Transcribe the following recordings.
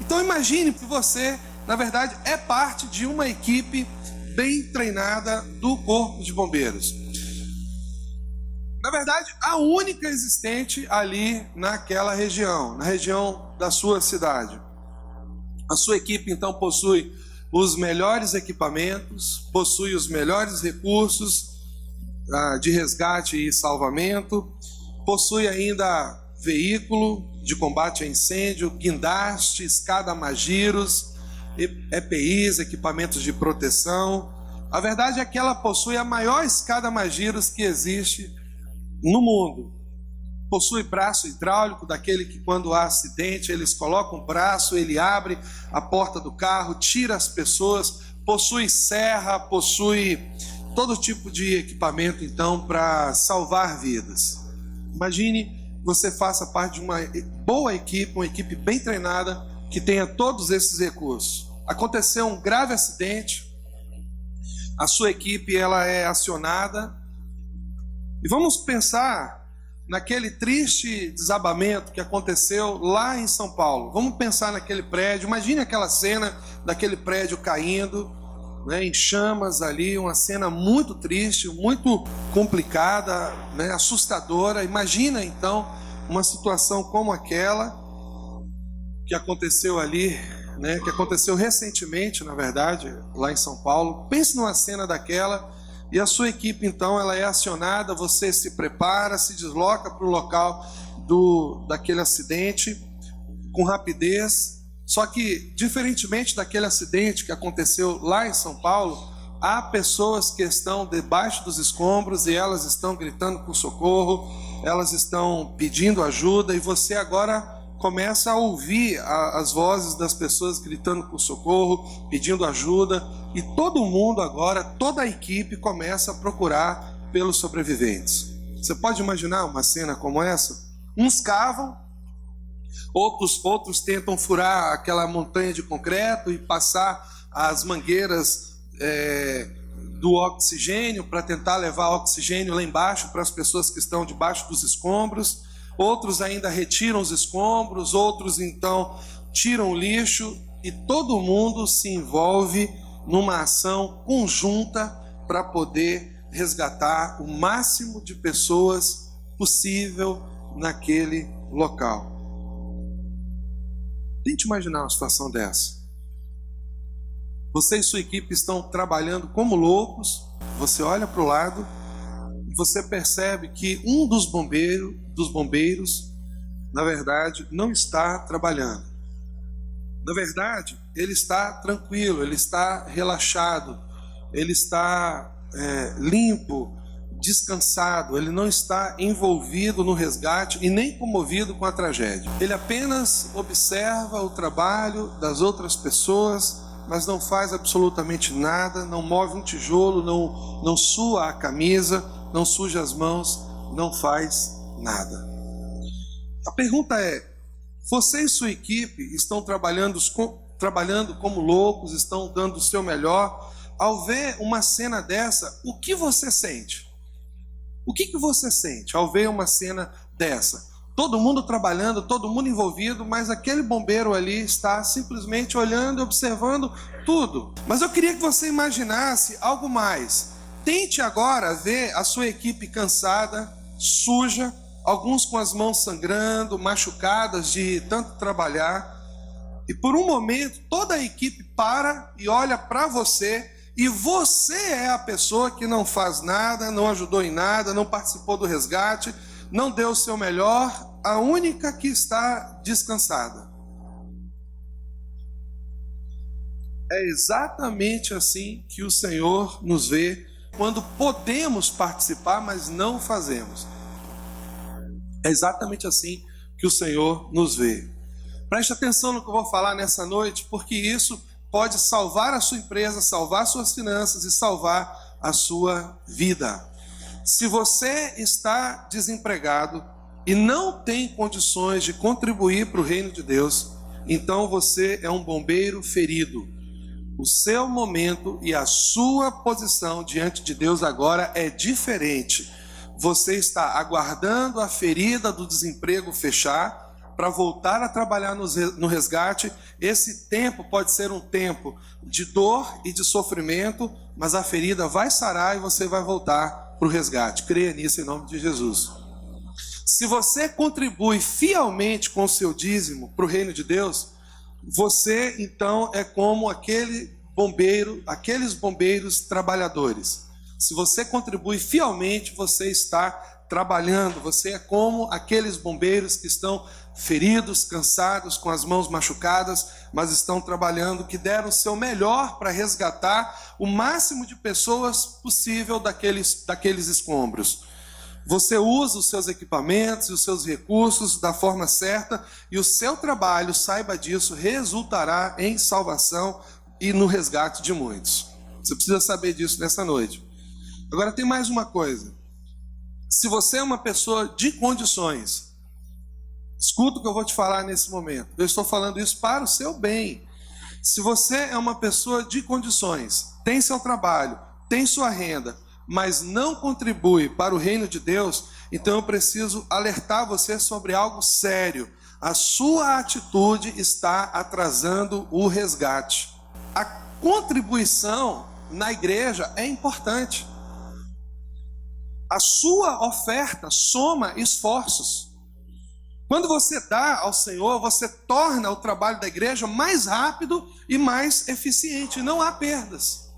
Então imagine que você, na verdade, é parte de uma equipe bem treinada do Corpo de Bombeiros. Na verdade, a única existente ali naquela região, na região da sua cidade. A sua equipe, então, possui os melhores equipamentos, possui os melhores recursos de resgate e salvamento, possui ainda veículo de combate a incêndio, guindaste, escada Magiros, EPIs, equipamentos de proteção. A verdade é que ela possui a maior escada Magiros que existe no mundo. Possui braço hidráulico, daquele que quando há acidente eles colocam o braço, ele abre a porta do carro, tira as pessoas. Possui serra, possui todo tipo de equipamento então para salvar vidas. Imagine você faça parte de uma boa equipe, uma equipe bem treinada que tenha todos esses recursos. Aconteceu um grave acidente, a sua equipe ela é acionada e vamos pensar naquele triste desabamento que aconteceu lá em São Paulo. Vamos pensar naquele prédio, imagine aquela cena daquele prédio caindo, né, em chamas ali, uma cena muito triste, muito complicada, né, assustadora. Imagina então uma situação como aquela que aconteceu ali, né, que aconteceu recentemente, na verdade, lá em São Paulo. Pense numa cena daquela. E a sua equipe, então, ela é acionada, você se prepara, se desloca para o local daquele acidente com rapidez. Só que, diferentemente daquele acidente que aconteceu lá em São Paulo, há pessoas que estão debaixo dos escombros e elas estão gritando por socorro, elas estão pedindo ajuda, e você agora começa a ouvir as vozes das pessoas gritando por socorro, pedindo ajuda, e todo mundo agora, toda a equipe começa a procurar pelos sobreviventes. Você pode imaginar uma cena como essa? Uns cavam, outros tentam furar aquela montanha de concreto e passar as mangueiras do oxigênio para tentar levar oxigênio lá embaixo para as pessoas que estão debaixo dos escombros. Outros ainda retiram os escombros, outros então tiram o lixo, e todo mundo se envolve numa ação conjunta para poder resgatar o máximo de pessoas possível naquele local. Tente imaginar uma situação dessa. Você e sua equipe estão trabalhando como loucos, você olha para o lado e você percebe que um dos bombeiros, na verdade, não está trabalhando. Na verdade, ele está tranquilo, ele está relaxado, ele está limpo, descansado, ele não está envolvido no resgate e nem comovido com a tragédia. Ele apenas observa o trabalho das outras pessoas, mas não faz absolutamente nada, não move um tijolo, não sua a camisa, não suja as mãos, não faz nada. A pergunta é: você e sua equipe estão trabalhando como loucos, estão dando o seu melhor? Ao ver uma cena dessa, o que você sente? O que você sente ao ver uma cena dessa? Todo mundo trabalhando, todo mundo envolvido, mas aquele bombeiro ali está simplesmente olhando e observando tudo. Mas eu queria que você imaginasse algo mais. Tente agora ver a sua equipe cansada, suja, alguns com as mãos sangrando, machucadas de tanto trabalhar. E por um momento toda a equipe para e olha para você, e você é a pessoa que não faz nada, não ajudou em nada, não participou do resgate, não deu o seu melhor, a única que está descansada. É exatamente assim que o Senhor nos vê quando podemos participar, mas não fazemos. É exatamente assim que o Senhor nos vê. Preste atenção no que eu vou falar nessa noite, porque isso pode salvar a sua empresa, salvar suas finanças e salvar a sua vida. Se você está desempregado e não tem condições de contribuir para o reino de Deus, então você é um bombeiro ferido. O seu momento e a sua posição diante de Deus agora é diferente. Você está aguardando a ferida do desemprego fechar para voltar a trabalhar no resgate, esse tempo pode ser um tempo de dor e de sofrimento, mas a ferida vai sarar e você vai voltar para o resgate. Creia nisso em nome de Jesus. Se você contribui fielmente com o seu dízimo para o reino de Deus, você então é como aqueles bombeiros trabalhadores. Se você contribui fielmente, você está trabalhando, você é como aqueles bombeiros que estão feridos, cansados, com as mãos machucadas, mas estão trabalhando, que deram o seu melhor para resgatar o máximo de pessoas possível daqueles escombros. Você usa os seus equipamentos e os seus recursos da forma certa, e o seu trabalho, saiba disso, resultará em salvação e no resgate de muitos. Você precisa saber disso nessa noite. Agora tem mais uma coisa. Se você é uma pessoa de condições, escuta o que eu vou te falar nesse momento. Eu estou falando isso para o seu bem. Se você é uma pessoa de condições, tem seu trabalho, tem sua renda, mas não contribui para o reino de Deus, então eu preciso alertar você sobre algo sério. A sua atitude está atrasando o resgate. A contribuição na igreja é importante. A sua oferta soma esforços. Quando você dá ao Senhor, você torna o trabalho da igreja mais rápido e mais eficiente. Não há perdas.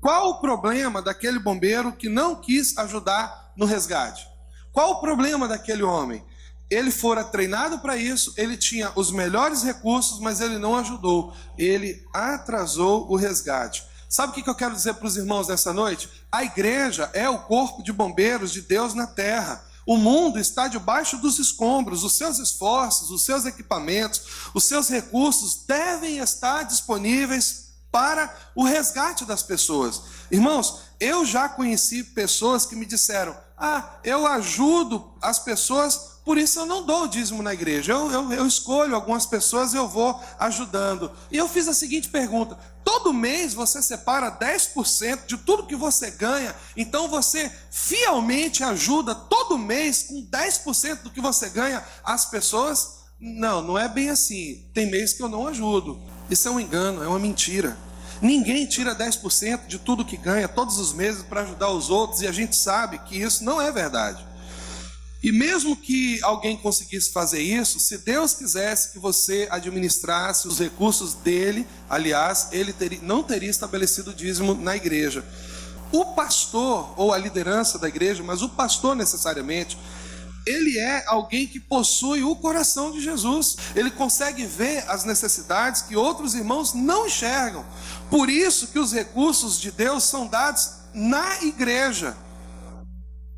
Qual o problema daquele bombeiro que não quis ajudar no resgate? Qual o problema daquele homem? Ele fora treinado para isso, ele tinha os melhores recursos, mas ele não ajudou. Ele atrasou o resgate. Sabe o que eu quero dizer para os irmãos nessa noite? A igreja é o corpo de bombeiros de Deus na terra. O mundo está debaixo dos escombros. Os seus esforços, os seus equipamentos, os seus recursos devem estar disponíveis para o resgate das pessoas. Irmãos, eu já conheci pessoas que me disseram: eu ajudo as pessoas, por isso eu não dou o dízimo na igreja. Eu escolho algumas pessoas e eu vou ajudando. E eu fiz a seguinte pergunta: todo mês você separa 10% de tudo que você ganha, então você fielmente ajuda todo mês com 10% do que você ganha as pessoas? Não, não é bem assim. Tem mês que eu não ajudo. Isso é um engano, é uma mentira. Ninguém tira 10% de tudo que ganha todos os meses para ajudar os outros, e a gente sabe que isso não é verdade. E mesmo que alguém conseguisse fazer isso, se Deus quisesse que você administrasse os recursos dele, aliás, ele não teria estabelecido o dízimo na igreja. O pastor, ou a liderança da igreja, mas o pastor necessariamente, ele é alguém que possui o coração de Jesus. Ele consegue ver as necessidades que outros irmãos não enxergam. Por isso que os recursos de Deus são dados na igreja.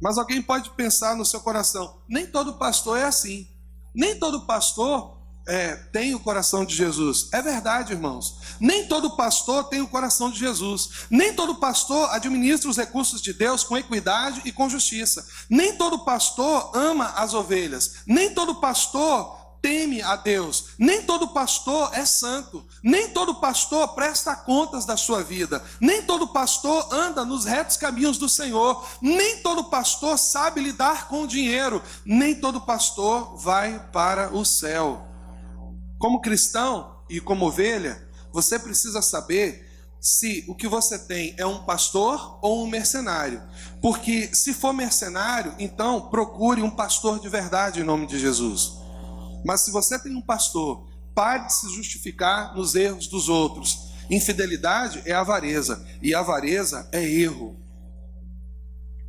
Mas alguém pode pensar no seu coração: nem todo pastor é assim. Nem todo pastor tem o coração de Jesus. É verdade, irmãos. Nem todo pastor tem o coração de Jesus. Nem todo pastor administra os recursos de Deus com equidade e com justiça. Nem todo pastor ama as ovelhas. Nem todo pastor teme a Deus. Nem todo pastor é santo. Nem todo pastor presta contas da sua vida. Nem todo pastor anda nos retos caminhos do Senhor. Nem todo pastor sabe lidar com o dinheiro. Nem todo pastor vai para o céu. Como cristão e como ovelha, você precisa saber se o que você tem é um pastor ou um mercenário. Porque se for mercenário, então procure um pastor de verdade em nome de Jesus. Mas se você tem um pastor, pare de se justificar nos erros dos outros. Infidelidade é avareza, e avareza é erro.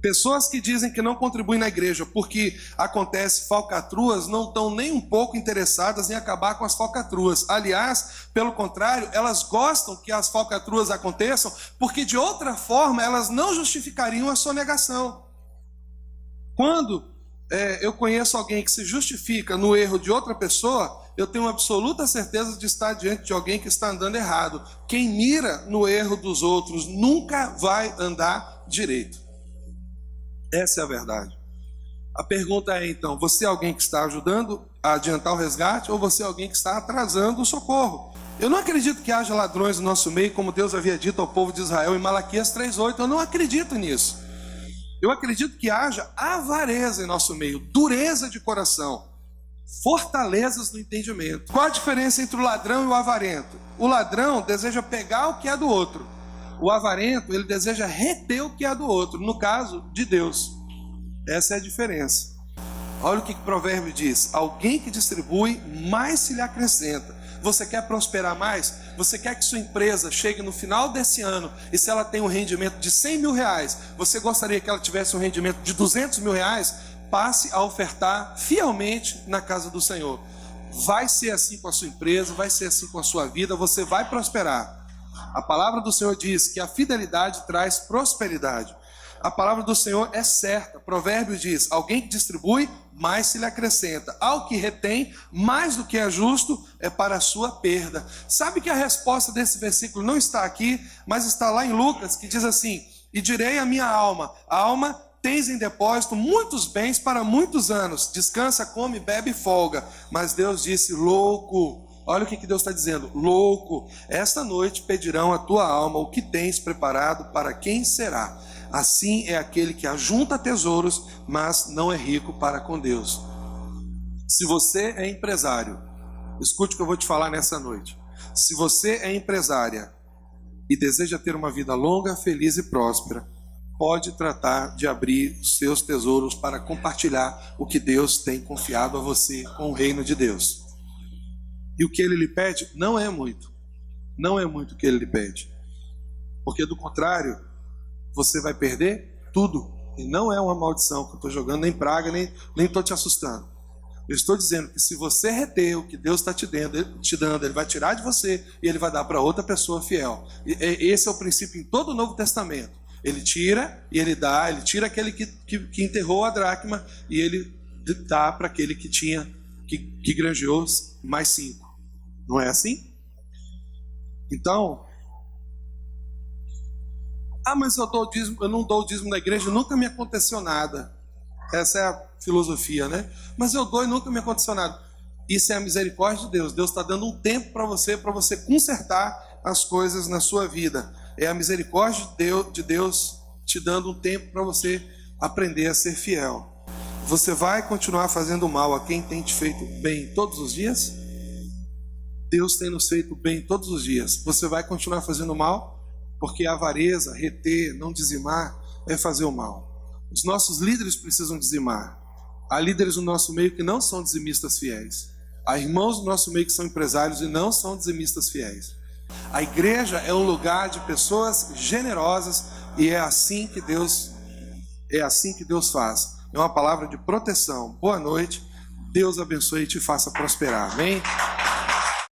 Pessoas que dizem que não contribuem na igreja porque acontece falcatruas não estão nem um pouco interessadas em acabar com as falcatruas. Aliás, pelo contrário, elas gostam que as falcatruas aconteçam, porque de outra forma elas não justificariam a sonegação. Quando eu conheço alguém que se justifica no erro de outra pessoa, eu tenho absoluta certeza de estar diante de alguém que está andando errado. Quem mira no erro dos outros nunca vai andar direito. Essa é a verdade. A pergunta é então: você é alguém que está ajudando a adiantar o resgate, ou você é alguém que está atrasando o socorro? Eu não acredito que haja ladrões no nosso meio, como Deus havia dito ao povo de Israel em Malaquias 3:8. Eu não acredito nisso. Eu acredito que haja avareza em nosso meio, dureza de coração. fortalezas no entendimento. Qual a diferença entre o ladrão e o avarento? O ladrão deseja pegar o que é do outro. O avarento, ele deseja reter o que é do outro, no caso de Deus. Essa é a diferença. Olha o que o provérbio diz: alguém que distribui, mais se lhe acrescenta. Você quer prosperar mais? Você quer que sua empresa chegue no final desse ano, e se ela tem um rendimento de 100 mil reais, você gostaria que ela tivesse um rendimento de 200 mil reais? Passe a ofertar fielmente na casa do Senhor. Vai ser assim com a sua empresa, vai ser assim com a sua vida, você vai prosperar. A palavra do Senhor diz que a fidelidade traz prosperidade. A palavra do Senhor é certa. Provérbio diz: alguém que distribui, mais se lhe acrescenta. Ao que retém, mais do que é justo, é para a sua perda. Sabe que a resposta desse versículo não está aqui, mas está lá em Lucas, que diz assim: e direi à minha alma: alma, tens em depósito muitos bens para muitos anos, descansa, come, bebe e folga. Mas Deus disse: louco. Olha o que Deus está dizendo: louco, esta noite pedirão a tua alma o que tens preparado, para quem será. Assim é aquele que ajunta tesouros, mas não é rico para com Deus. Se você é empresário, escute o que eu vou te falar nessa noite. Se você é empresária e deseja ter uma vida longa, feliz e próspera, pode tratar de abrir os seus tesouros para compartilhar o que Deus tem confiado a você com o reino de Deus. E o que ele lhe pede não é muito. Não é muito o que ele lhe pede. Porque do contrário, você vai perder tudo. E não é uma maldição que eu estou jogando, nem praga, nem estou te assustando. Eu estou dizendo que se você reter o que Deus está te dando, Ele vai tirar de você e Ele vai dar para outra pessoa fiel. E esse é o princípio em todo o Novo Testamento. Ele tira e Ele dá. Ele tira aquele que enterrou a dracma e Ele dá para aquele que tinha, que granjeou mais 5. Não é assim? Então, mas eu não dou o dízimo da igreja, nunca me aconteceu nada. Essa é a filosofia, né? Mas eu dou e nunca me aconteceu nada. Isso é a misericórdia de Deus. Deus está dando um tempo para você consertar as coisas na sua vida. É a misericórdia de Deus te dando um tempo para você aprender a ser fiel. Você vai continuar fazendo mal a quem tem te feito bem todos os dias? Deus tem nos feito bem todos os dias. Você vai continuar fazendo mal? Porque a avareza, reter, não dizimar, é fazer o mal. Os nossos líderes precisam dizimar. Há líderes no nosso meio que não são dizimistas fiéis. Há irmãos no nosso meio que são empresários e não são dizimistas fiéis. A igreja é um lugar de pessoas generosas e é assim que Deus faz. É uma palavra de proteção. Boa noite. Deus abençoe e te faça prosperar. Amém?